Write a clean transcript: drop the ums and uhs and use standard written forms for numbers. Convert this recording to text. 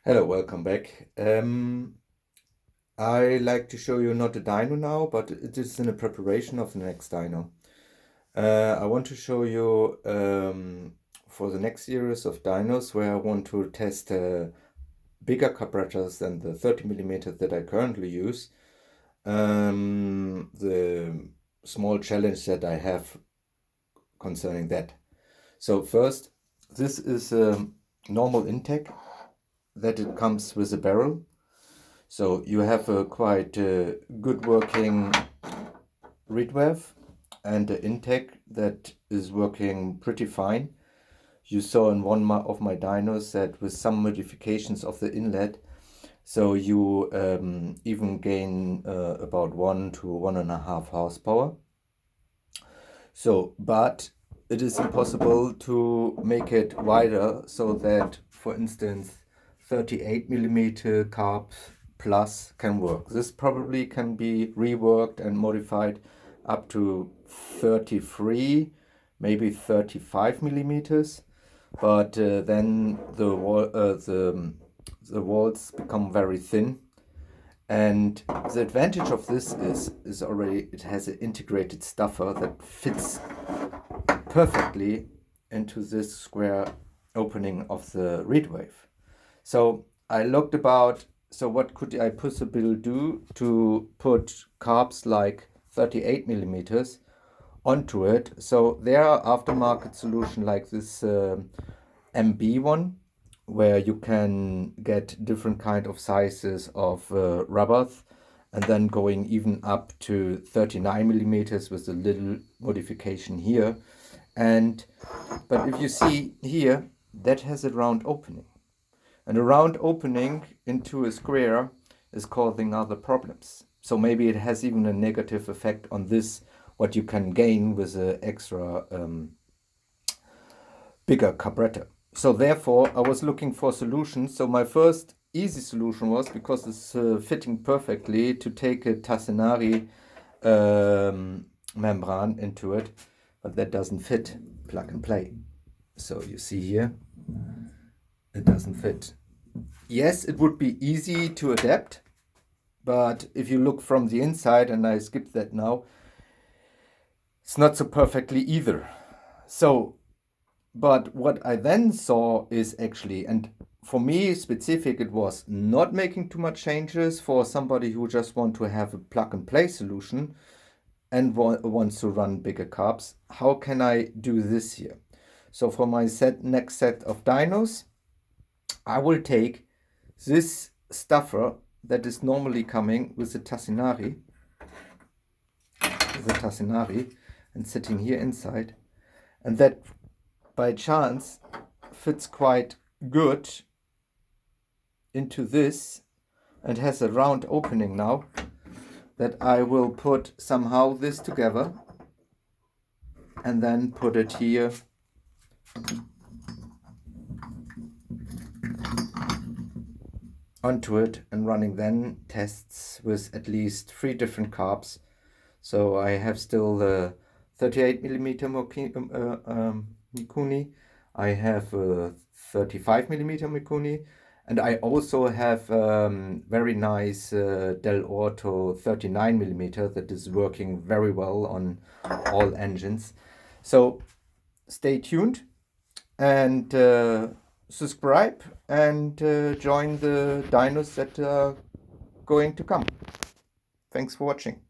Hello, welcome back. I like to show you not a dyno now, but it is in a preparation of the next dyno. I want to show you for the next series of dynos where I want to test bigger carburettors than the 30mm that I currently use. The small challenge that I have concerning that. So first, this is a normal intake that it comes with a barrel. So you have a quite good working reed valve and an intake that is working pretty fine. You saw in one of my dynos that with some modifications of the inlet, so you even gain about 1 to 1.5 horsepower. So, but it is impossible to make it wider so that, for instance, 38mm carbs plus can work. This probably can be reworked and modified up to 33, maybe 35mm, but then the walls become very thin. And the advantage of this is already it has an integrated stuffer that fits perfectly into this square opening of the reed valve. So I looked about, so what could I possibly do to put carbs like 38mm onto it. So there are aftermarket solution like this MB one, where you can get different kind of sizes of rubbers, and then going even up to 39mm with a little modification here. But if you see here, that has a round opening. And a round opening into a square is causing other problems. So maybe it has even a negative effect on this, what you can gain with an extra bigger carburetor. So therefore, I was looking for solutions. So my first easy solution was, because it's fitting perfectly, to take a Tassinari membrane into it, but that doesn't fit plug and play. So you see here, it doesn't fit. Yes, it would be easy to adapt, but if you look from the inside, and I skipped that now, it's not so perfectly either. So, but what I then saw is actually, and for me specific, it was not making too much changes for somebody who just want to have a plug and play solution and wants to run bigger carbs. How can I do this here? So for my next set of dynos, I will take this stuffer that is normally coming with the Tassinari, and sitting here inside, and that by chance fits quite good into this and has a round opening now, that I will put somehow this together and then put it here onto it, and running then tests with at least 3 different carbs. So I have still the 38mm Mikuni, I have 35mm Mikuni, and I also have very nice Del Orto 39mm that is working very well on all engines. So stay tuned and subscribe and join the dynos that are going to come. Thanks for watching.